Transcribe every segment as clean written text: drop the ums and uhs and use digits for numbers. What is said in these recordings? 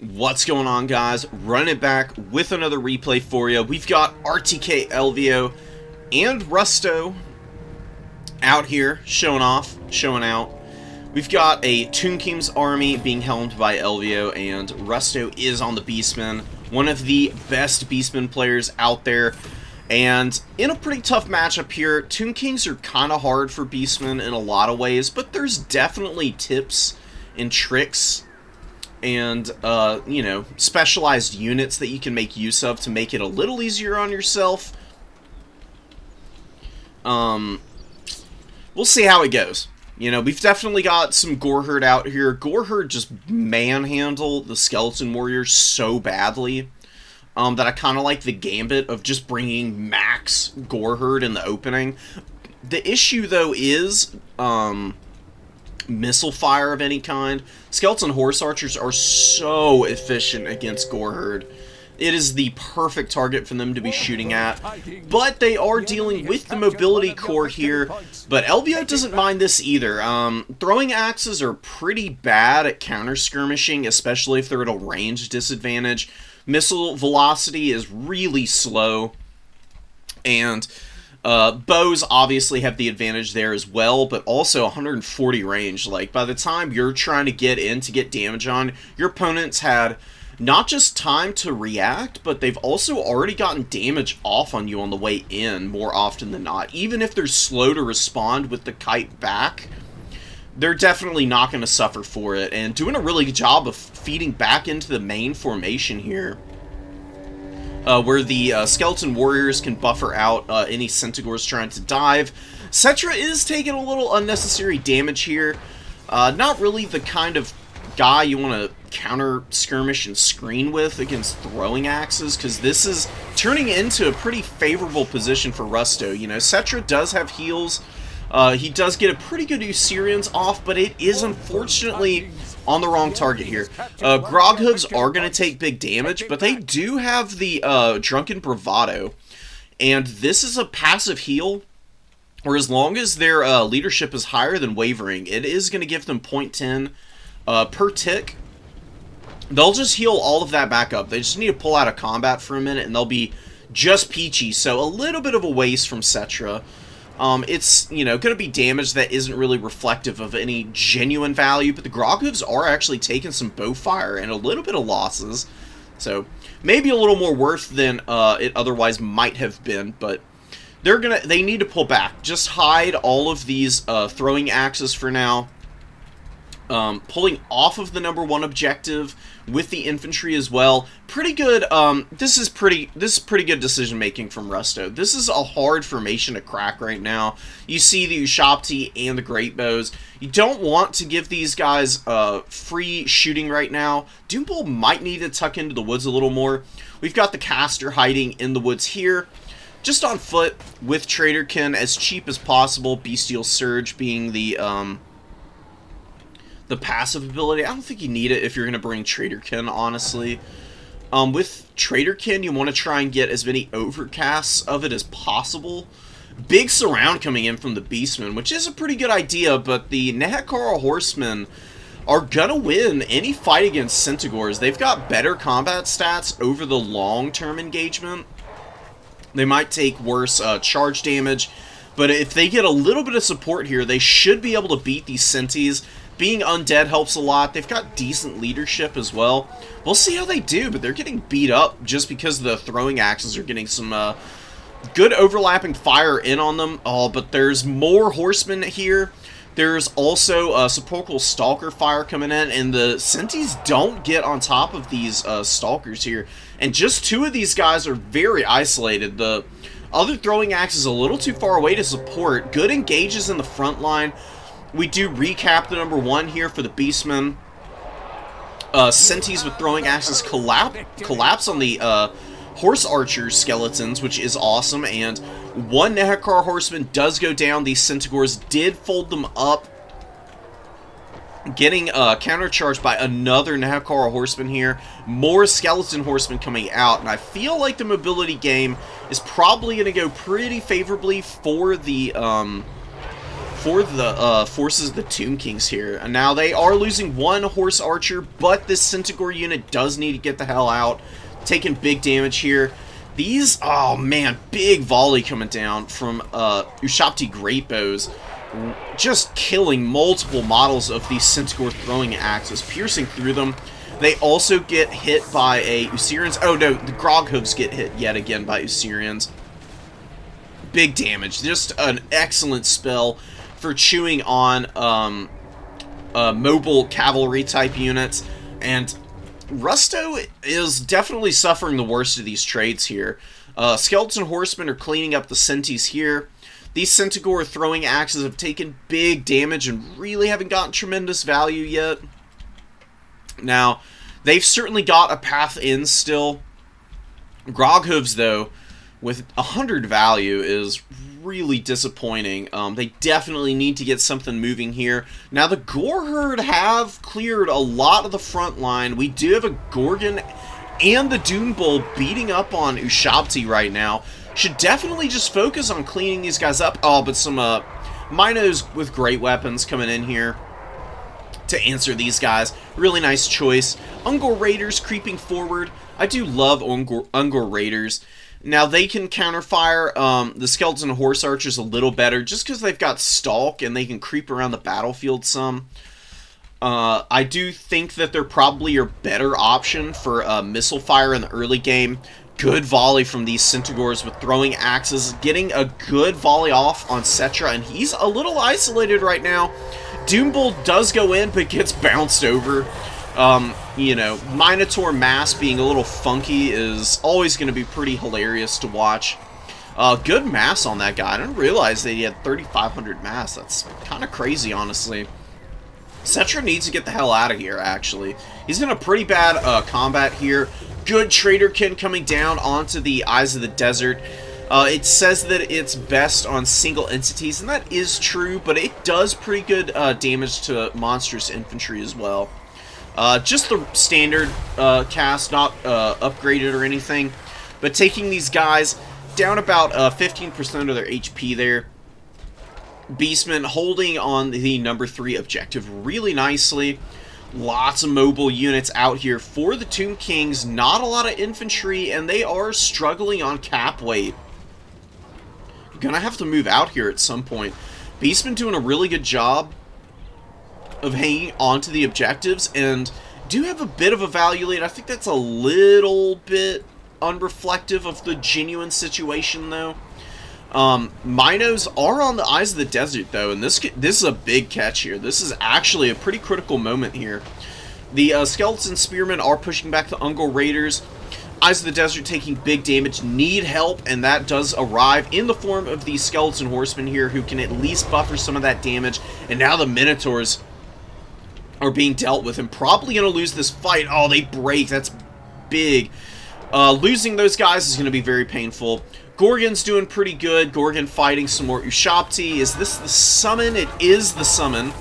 What's going on, guys? Running it back with another replay for you. We've got RTK Elvio and Rusto out here showing off, showing out. We've got a Tomb King's army being helmed by Elvio, and Rusto is on the Beastmen, one of the best Beastmen players out there. And in a pretty tough matchup here, Tomb Kings are kind of hard for Beastmen in a lot of ways, but there's definitely tips and tricks and, you know, specialized units that you can make use of to make it a little easier on yourself. We'll see how it goes. You know, we've definitely got some Goreherd out here. Goreherd just manhandle the Skeleton Warriors so badly that I kind of like the gambit of just bringing max Goreherd in the opening. The issue, though, is missile fire of any kind. Skeleton Horse Archers are so efficient against Goreherd. It is the perfect target for them to be shooting at, but they are dealing with the mobility core here, but Elvio doesn't mind this either. Throwing axes are pretty bad at counter-skirmishing, especially if they're at a range disadvantage. Missile velocity is really slow, and bows obviously have the advantage there as well, but also 140 range. Like, by the time you're trying to get in to get damage on, your opponents had not just time to react, but they've also already gotten damage off on you on the way in more often than not. Even if they're slow to respond with the kite back, they're definitely not going to suffer for it, and doing a really good job of feeding back into the main formation here, where the Skeleton Warriors can buffer out any Centaurs trying to dive. Cetra is taking a little unnecessary damage here. Not really the kind of guy you want to counter skirmish and screen with against throwing axes, because this is turning into a pretty favorable position for Rusto. You know, Cetra does have heals. He does get a pretty good Usurians off, but it is unfortunately on the wrong target here. Grog Hooves are going to take big damage, but they do have the Drunken Bravado, and this is a passive heal, or as long as their leadership is higher than Wavering, it is going to give them 0.10 per tick. They'll just heal all of that back up. They just need to pull out of combat for a minute, and they'll be just peachy. So a little bit of a waste from Cetra. It's, you know, going to be damage that isn't really reflective of any genuine value, but the Grog Hooves are actually taking some bow fire and a little bit of losses. So maybe a little more worth than it otherwise might have been, but they need to pull back. Just hide all of these throwing axes for now. Pulling off of the #1 objective with the infantry as well. Pretty good. This is pretty good decision making from Rusto. This is a hard formation to crack right now. You see the Ushabti and the Great Bows. You don't want to give these guys free shooting right now. Doombull might need to tuck into the woods a little more. We've got the caster hiding in the woods here, just on foot with Traderkin as cheap as possible. Bestial Surge being the passive ability. I don't think you need it if you're going to bring Traderkin, honestly. With Traderkin, you want to try and get as many overcasts of it as possible. Big surround coming in from the Beastmen, which is a pretty good idea, but the Nehekara Horsemen are going to win any fight against Centaurs. They've got better combat stats over the long-term engagement. They might take worse charge damage, but if they get a little bit of support here, they should be able to beat these Centis. Being undead helps a lot. They've got decent leadership as well. We'll see how they do, but they're getting beat up just because the throwing axes are getting some good overlapping fire in on them. Oh, but there's more horsemen here. There's also sepulchral stalker fire coming in, and the Centis don't get on top of these stalkers here. And just two of these guys are very isolated. The other throwing axe is a little too far away to support. Good engages in the front line. We do recap the #1 here for the Beastmen. Centis with throwing axes collapse on the Horse Archer skeletons, which is awesome, and one Nehekar Horseman does go down. These Centaurs did fold them up, getting countercharged by another Nehekara Horseman here. More Skeleton Horsemen coming out, and I feel like the mobility game is probably going to go pretty favorably for the for the forces of the Tomb Kings here. And now they are losing one horse archer, but this Centaur unit does need to get the hell out. Taking big damage here. These, oh man, big volley coming down from Ushabti Great Bows. Just killing multiple models of these Centaur throwing axes, piercing through them. They also get hit by a Usirians. Oh no, the Groghooves get hit yet again by Usirians. Big damage. Just an excellent spell for chewing on mobile cavalry type units. And Rusto is definitely suffering the worst of these trades here. Skeleton Horsemen are cleaning up the Centis here. These Centaur throwing axes have taken big damage and really haven't gotten tremendous value yet. Now, they've certainly got a path in still. Groghooves, though, with 100 value is really disappointing. They definitely need to get something moving here. Now, the Goreherd have cleared a lot of the front line. We do have a Gorgon and the Dune Bull beating up on Ushabti right now. Should definitely just focus on cleaning these guys up. Oh, but some Minos with great weapons coming in here to answer these guys. Really nice choice. Ungor Raiders creeping forward. I do love Ungor Raiders. Now, they can counterfire the Skeleton Horse Archers a little better just because they've got Stalk and they can creep around the battlefield some. I do think that they're probably your better option for missile fire in the early game. Good volley from these Centaurs with throwing axes, getting a good volley off on Cetra, and he's a little isolated right now. Doombull does go in, but gets bounced over. You know, Minotaur Mass being a little funky is always going to be pretty hilarious to watch. Good mass on that guy. I didn't realize that he had 3,500 mass. That's kind of crazy, honestly. Cetra needs to get the hell out of here, actually. He's in a pretty bad combat here. Good Traderkin coming down onto the Eyes of the Desert. It says that it's best on single entities, and that is true, but it does pretty good damage to monstrous infantry as well. Just the standard cast, not upgraded or anything, but taking these guys down about 15% of their HP there. Beastmen holding on the number 3 objective really nicely. Lots of mobile units out here for the Tomb Kings. Not a lot of infantry, and they are struggling on cap weight. Gonna have to move out here at some point. Beastmen doing a really good job of hanging onto the objectives, and do have a bit of a value lead. I think that's a little bit unreflective of the genuine situation, though. Minos are on the Eyes of the Desert, though, and this is a big catch here. This is actually a pretty critical moment here. The Skeleton Spearmen are pushing back the Ungor Raiders. Eyes of the Desert taking big damage, need help, and that does arrive in the form of the Skeleton Horsemen here, who can at least buffer some of that damage. And now the Minotaurs are being dealt with and probably going to lose this fight. Oh, they break. That's big. Losing those guys is going to be very painful. Gorgon's doing pretty good. Gorgon fighting some more Ushabti. Is this the summon? It is the summon.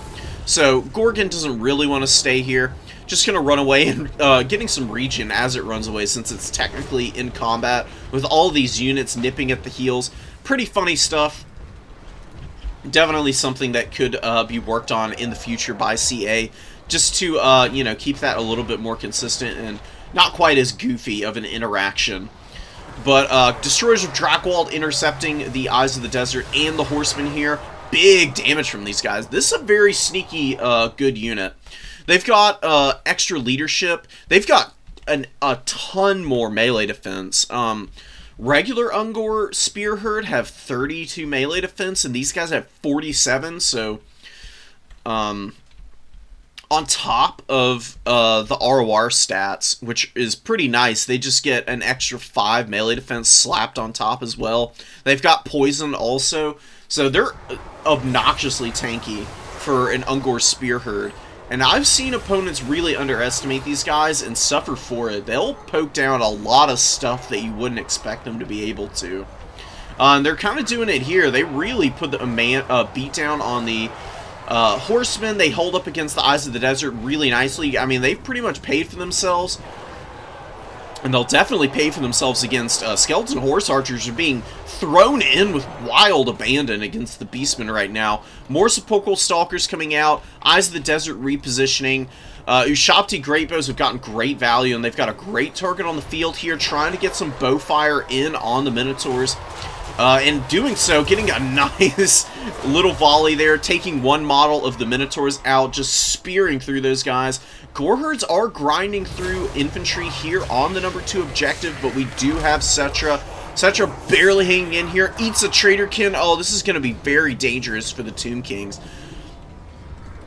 So Gorgon doesn't really want to stay here. Just going to run away and getting some regen as it runs away, since it's technically in combat with all these units nipping at the heels. Pretty funny stuff. Definitely something that could be worked on in the future by CA, just to you know, keep that a little bit more consistent and not quite as goofy of an interaction. But Destroyers of Drakwold intercepting the Eyes of the Desert and the Horsemen here. Big damage from these guys. This is a very sneaky good unit. They've got extra leadership. They've got a ton more melee defense. Regular Ungor Spearherd have 32 melee defense, and these guys have 47, so on top of the ROR stats, which is pretty nice, they just get an extra 5 melee defense slapped on top as well. They've got poison also, so they're obnoxiously tanky for an Ungor Spearherd. And I've seen opponents really underestimate these guys and suffer for it. They'll poke down a lot of stuff that you wouldn't expect them to be able to. And they're kind of doing it here. They really put the beat down on the Horsemen. They hold up against the Eyes of the Desert really nicely. I mean, they've pretty much paid for themselves. And they'll definitely pay for themselves against Skeleton Horse Archers who are being thrown in with wild abandon against the Beastmen right now. More Sepulchral Stalkers coming out. Eyes of the Desert repositioning. Ushabti Greatbows have gotten great value, and they've got a great target on the field here, trying to get some bow fire in on the Minotaurs. And doing so, getting a nice little volley there, taking one model of the Minotaurs out, just spearing through those guys. Goreherds are grinding through infantry here on the number 2 objective, but we do have Cetra. Cetra barely hanging in here, eats a Traderkin. Oh, this is going to be very dangerous for the Tomb Kings.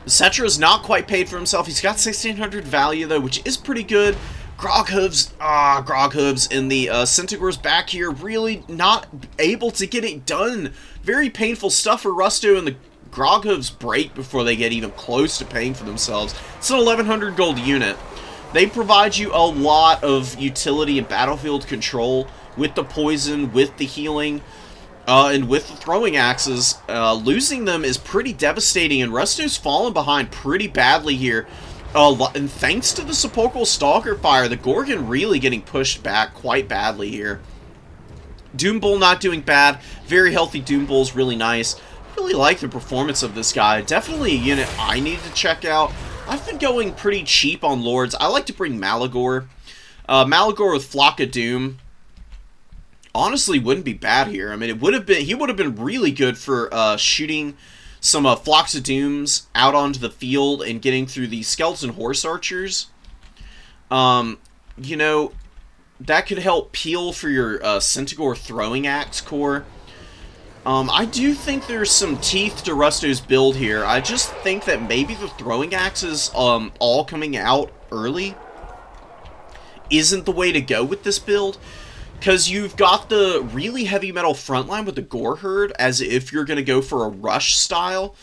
Cetra is not quite paid for himself. He's got 1,600 value, though, which is pretty good. Groghooves, Groghooves, and the Centaur's back here, really not able to get it done. Very painful stuff for Rusto, and the Groghooves break before they get even close to paying for themselves. It's an 1,100 gold unit. They provide you a lot of utility and battlefield control with the poison, with the healing, and with the throwing axes. Losing them is pretty devastating, and Rusto's fallen behind pretty badly here. And thanks to the Sepulchral Stalker fire, the Gorgon really getting pushed back quite badly here. Doom Bull not doing bad. Very healthy Doom Bull's really nice. Really like the performance of this guy. Definitely a unit I need to check out. I've been going pretty cheap on Lords. I like to bring Malagor. Malagor with Flock of Doom honestly wouldn't be bad here. I mean, he would have been really good for shooting some Flocks of Dooms out onto the field and getting through the Skeleton Horse Archers. You know, that could help peel for your Centaur Throwing Axe core. I do think there's some teeth to Rusto's build here. I just think that maybe the Throwing Axes all coming out early isn't the way to go with this build. Because you've got the really heavy metal frontline with the Goreherd as if you're going to go for a rush style.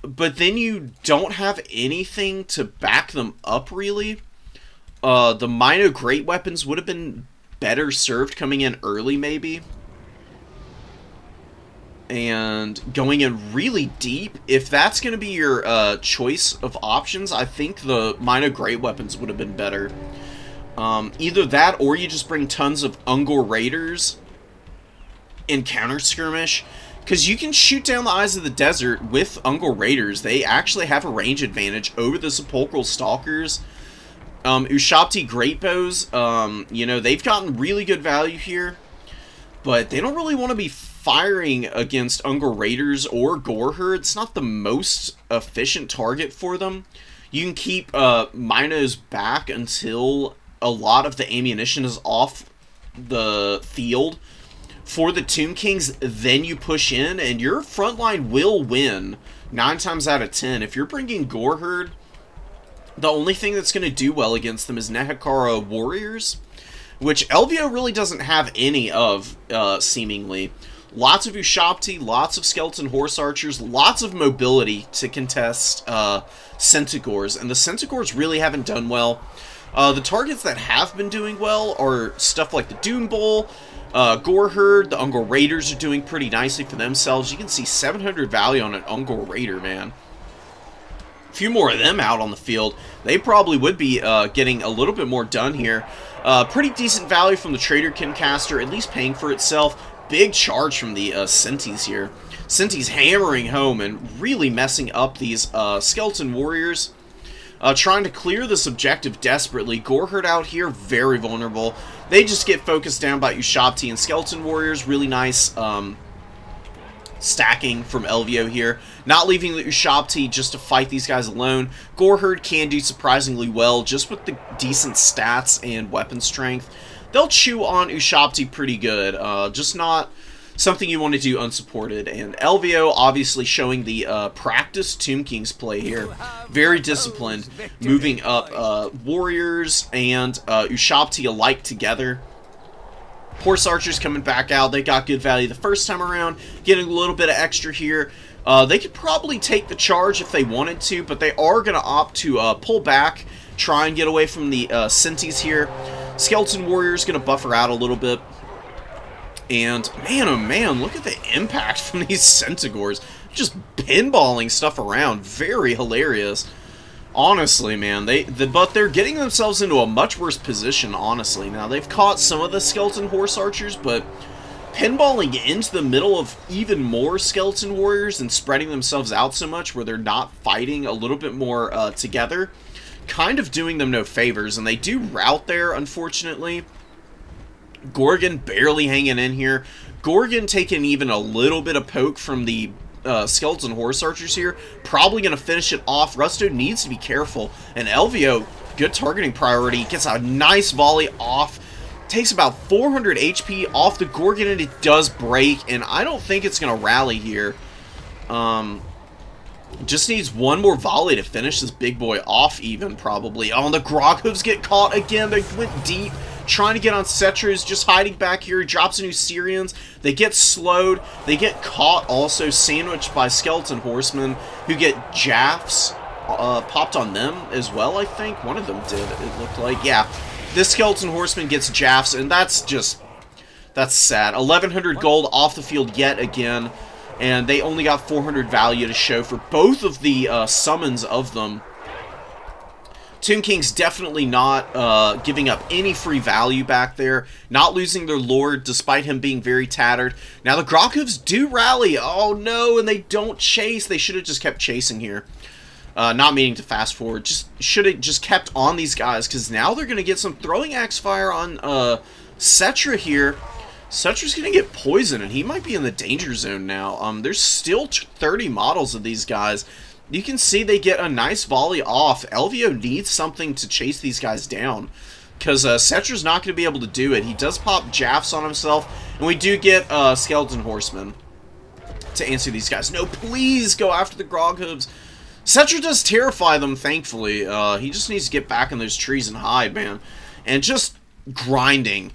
But then you don't have anything to back them up, really. The Mino Great Weapons would have been better served coming in early, maybe. And going in really deep, if that's going to be your choice of options, I think the Mino Great Weapons would have been better. Either that, or you just bring tons of Ungor Raiders in counter skirmish, because you can shoot down the Eyes of the Desert with Ungor Raiders. They actually have a range advantage over the Sepulchral Stalkers. Ushabti Greatbows, you know, they've gotten really good value here, but they don't really want to be firing against Ungor Raiders or Goreherd. It's not the most efficient target for them. You can keep Minos back until a lot of the ammunition is off the field for the Tomb Kings, then you push in, and your frontline will win 9 times out of 10. If you're bringing Goreherd, the only thing that's going to do well against them is Nehekara Warriors, which Elvio really doesn't have any of, seemingly. Lots of Ushabti, lots of Skeleton Horse Archers, lots of mobility to contest Centaurs, and the Centaurs really haven't done well. The targets that have been doing well are stuff like the Doom Bull, Goreherd. The Ungor Raiders are doing pretty nicely for themselves. You can see 700 value on an Ungor Raider, man. A few more of them out on the field, they probably would be getting a little bit more done here. Pretty decent value from the Traderkin caster, at least paying for itself. Big charge from the Sentis here. Sentis hammering home and really messing up these Skeleton Warriors. Trying to clear this objective desperately. Goreherd out here, very vulnerable. They just get focused down by Ushabti and Skeleton Warriors. Really nice stacking from Elvio here. Not leaving the Ushabti just to fight these guys alone. Goreherd can do surprisingly well just with the decent stats and weapon strength. They'll chew on Ushabti pretty good. Just not something you want to do unsupported. And Elvio obviously showing the practiced Tomb Kings play here. Very disciplined, moving up Warriors and Ushabti alike together. Horse Archers coming back out. They got good value the first time around, getting a little bit of extra here. They could probably take the charge if they wanted to, but they are going to opt to pull back, try and get away from the Sentis here. Skeleton Warriors going to buffer out a little bit. And, man, oh man, look at the impact from these Centaurs. Just pinballing stuff around. Very hilarious. Honestly, man, but they're getting themselves into a much worse position, honestly. Now, they've caught some of the skeleton horse archers, but pinballing into the middle of even more skeleton warriors and spreading themselves out so much where they're not fighting a little bit more together, kind of doing them no favors. And they do rout there, unfortunately. Gorgon barely hanging in here. Gorgon taking even a little bit of poke from the skeleton horse archers here. Probably going to finish it off. Rusto needs to be careful. And Elvio, good targeting priority. Gets a nice volley off. Takes about 400 HP off the Gorgon, and it does break. And I don't think it's going to rally here. Just needs one more volley to finish this big boy off even, probably. Oh, and the Groghooves get caught again. They went deep. Trying to get on Cetra, is just hiding back here. He drops into Syrians. They get slowed. They get caught also, sandwiched by skeleton horsemen who get jaffs popped on them as well, I think. One of them did, it looked like. Yeah, this skeleton horseman gets jaffs, and that's sad. 1,100 gold off the field yet again, and they only got 400 value to show for both of the summons of them. Tomb King's definitely not giving up any free value back there. Not losing their lord, despite him being very tattered. Now the Groghooves do rally. Oh no, and they don't chase. They should have just kept chasing here. Not meaning to fast forward. Should have just kept on these guys, because now they're going to get some throwing axe fire on Cetra here. Cetra's going to get poisoned, and he might be in the danger zone now. There's still 30 models of these guys. You can see they get a nice volley off. Elvio needs something to chase these guys down, because Cetra's not going to be able to do it. He does pop jaffs on himself, and we do get skeleton horsemen to answer these guys. No, please go after the Groghooves. Cetra does terrify them, thankfully. He just needs to get back in those trees and hide, man. And just grinding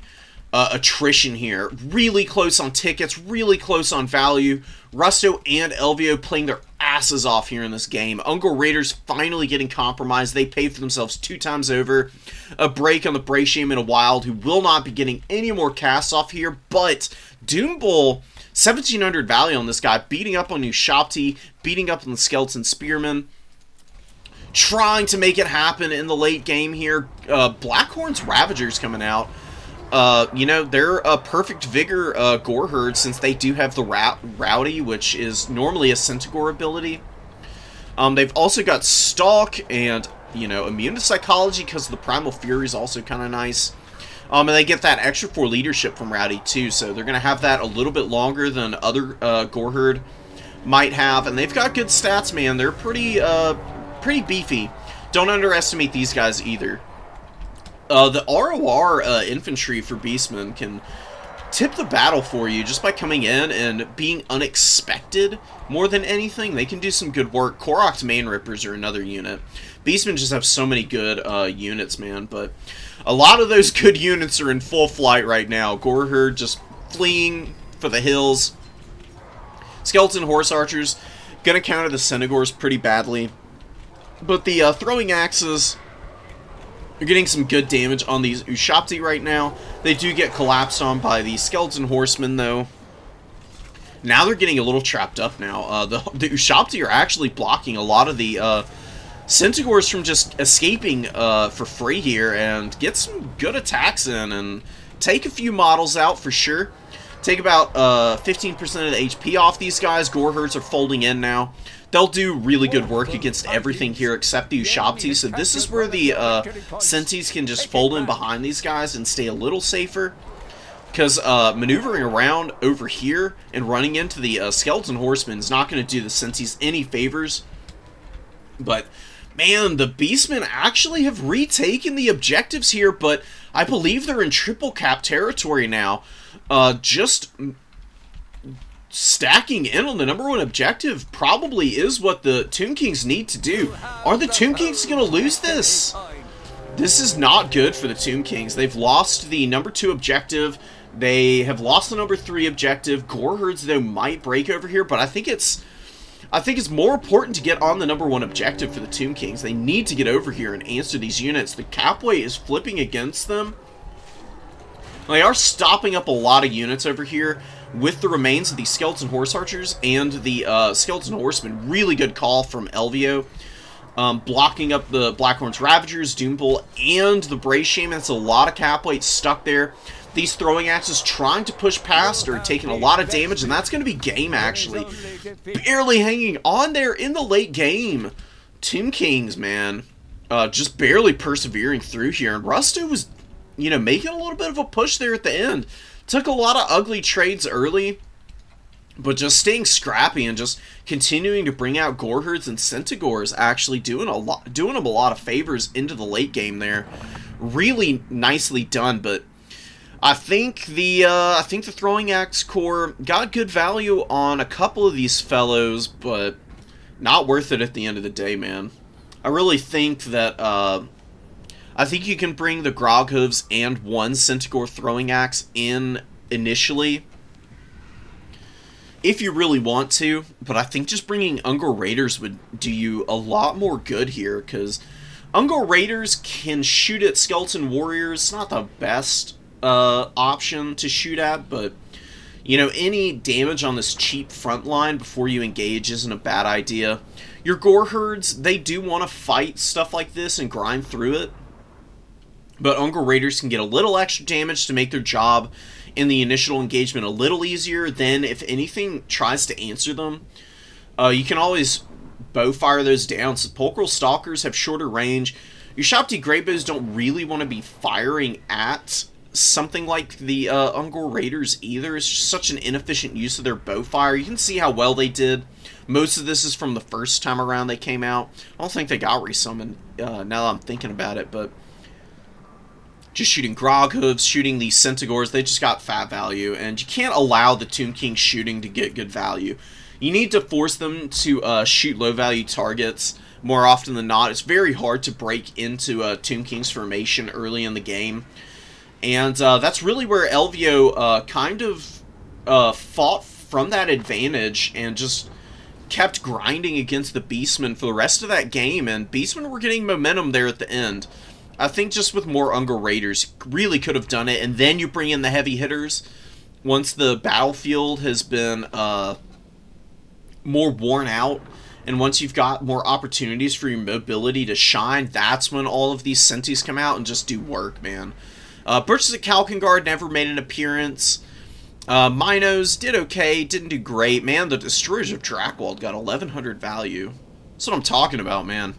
attrition here. Really close on tickets, really close on value. Rusto and Elvio playing their asses off here in this game. Ungor Raiders finally getting compromised. They paid for themselves 2 times over. A break on the Bray Shaman of Wild, who will not be getting any more casts off here. But Doombull, 1,700 value on this guy, beating up on Ushapti, beating up on the Skeleton Spearman. Trying to make it happen in the late game here. Blackhorn's Ravagers coming out. You know, they're a perfect vigor gore herd, since they do have the Rowdy, which is normally a Centaur ability. They've also got Stalk and, you know, Immune to Psychology, because the Primal Fury is also kind of nice. And they get that extra 4 leadership from Rowdy too, so they're going to have that a little bit longer than other gore herd might have. And they've got good stats, man. They're pretty beefy. Don't underestimate these guys either. The ROR infantry for Beastmen can tip the battle for you just by coming in and being unexpected more than anything. They can do some good work. Korok's Main Rippers are another unit. Beastmen just have so many good units, man, but a lot of those good units are in full flight right now. Gore Herd just fleeing for the hills. Skeleton Horse Archers gonna counter the Centaurs pretty badly, but the throwing axes, you're getting some good damage on these Ushapti right now. They do get collapsed on by the Skeleton Horsemen, though. Now they're getting a little trapped up now. The Ushapti are actually blocking a lot of the Centaurs from just escaping for free here, and get some good attacks in and take a few models out for sure. Take about 15% of the HP off these guys. Gore Herds are folding in now. They'll do really good work against everything here except the Ushapti, so this is where the Sentis can just fold in behind these guys and stay a little safer. Because maneuvering around over here and running into the Skeleton Horsemen is not going to do the Sentis any favors. But, man, the Beastmen actually have retaken the objectives here, but I believe they're in triple cap territory now. Just stacking in on the #1 objective probably is what the Tomb Kings need to do. Are the Tomb Kings going to lose this? This is not good for the Tomb Kings. They've lost the #2 objective. They have lost the #3 objective. Gore Herds, though, might break over here, but I think it's more important to get on the #1 objective for the Tomb Kings. They need to get over here and answer these units. The Capway is flipping against them. They are stopping up a lot of units over here with the remains of the Skeleton Horse Archers and the Skeleton Horsemen. Really good call from Elvio. blocking up the Blackhorn's Ravagers, Doombull, and the Brace Shaman. That's a lot of cap weight stuck there. These throwing axes trying to push past are taking a lot of damage, and that's going to be game, actually. Barely hanging on there in the late game. Tomb Kings, man, just barely persevering through here. And Rusto was, you know, making a little bit of a push there at the end. Took a lot of ugly trades early, but just staying scrappy and just continuing to bring out Goreherds and Centaurs, actually doing them a lot of favors into the late game there. Really nicely done, but I think the Throwing Axe Corps got good value on a couple of these fellows, but not worth it at the end of the day, man. I really think that I think you can bring the Groghooves and one Centaur Throwing Axe in initially if you really want to, but I think just bringing Ungor Raiders would do you a lot more good here, because Ungor Raiders can shoot at Skeleton Warriors. It's not the best option to shoot at, but you know, any damage on this cheap front line before you engage isn't a bad idea. Your Goreherds, they do want to fight stuff like this and grind through it, but Ungor Raiders can get a little extra damage to make their job in the initial engagement a little easier. Then if anything tries to answer them, you can always bow fire those down. Sepulchral Stalkers have shorter range. Your Shopti Greatbows don't really want to be firing at something like the Ungor Raiders either. It's just such an inefficient use of their bow fire. You can see how well they did. Most of this is from the first time around they came out. I don't think they got resummoned now that I'm thinking about it, but just shooting Groghooves, shooting these Centaurs, they just got fat value, and you can't allow the Tomb King shooting to get good value. You need to force them to shoot low-value targets more often than not. It's very hard to break into Tomb King's formation early in the game, and that's really where Elvio kind of fought from that advantage and just kept grinding against the Beastmen for the rest of that game, and Beastmen were getting momentum there at the end. I think just with more Ungor Raiders, really could have done it, and then you bring in the heavy hitters. Once the battlefield has been more worn out, and once you've got more opportunities for your mobility to shine, that's when all of these Centis come out and just do work, man. Birches at Kalkengard never made an appearance. Minos did okay, didn't do great. Man, the Destroyers of Drakwold got 1100 value. That's what I'm talking about, man.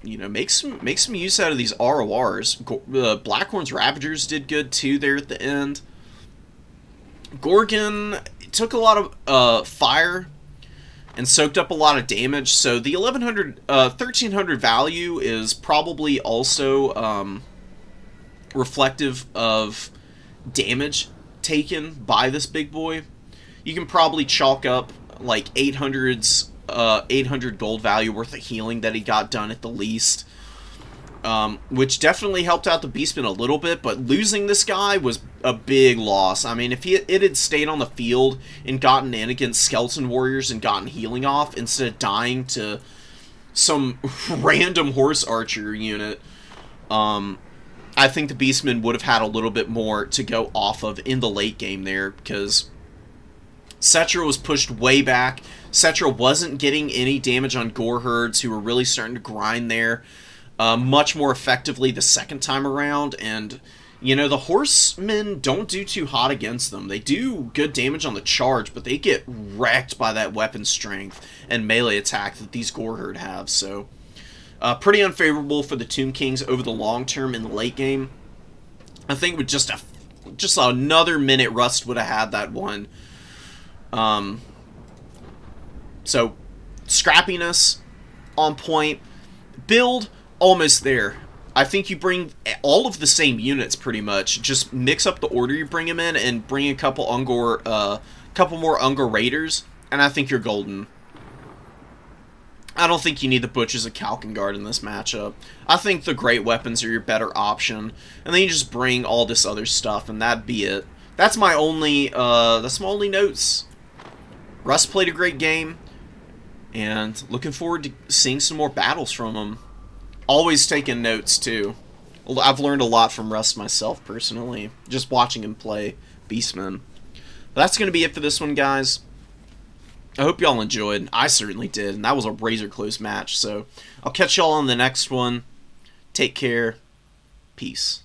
You know, make some use out of these RORs. Blackhorn's Ravagers did good too there at the end. Gorgon took a lot of fire and soaked up a lot of damage, so the 1300 value is probably also reflective of damage taken by this big boy. You can probably chalk up like 800 gold value worth of healing that he got done at the least, which definitely helped out the Beastmen a little bit, but losing this guy was a big loss. I mean, if it had stayed on the field and gotten in against Skeleton Warriors and gotten healing off instead of dying to some random horse archer unit, I think the Beastmen would have had a little bit more to go off of in the late game there, because Cetra was pushed way back. Cetra wasn't getting any damage on Goreherds, who were really starting to grind there much more effectively the second time around. And, you know, the Horsemen don't do too hot against them. They do good damage on the charge, but they get wrecked by that weapon strength and melee attack that these Goreherd have. So, pretty unfavorable for the Tomb Kings over the long term in the late game. I think with just another minute, Rust would have had that one. So, scrappiness on point. Build, almost there. I think you bring all of the same units pretty much. Just mix up the order you bring them in and bring a couple more Ungor Raiders, and I think you're golden. I don't think you need the Butchers of Kalkengard in this matchup. I think the Great Weapons are your better option, and then you just bring all this other stuff, and that'd be it. That's my only notes. Russ played a great game, and looking forward to seeing some more battles from him. Always taking notes, too. I've learned a lot from Russ myself, personally, just watching him play Beastmen. But that's going to be it for this one, guys. I hope y'all enjoyed. I certainly did, and that was a razor close match. So I'll catch y'all on the next one. Take care. Peace.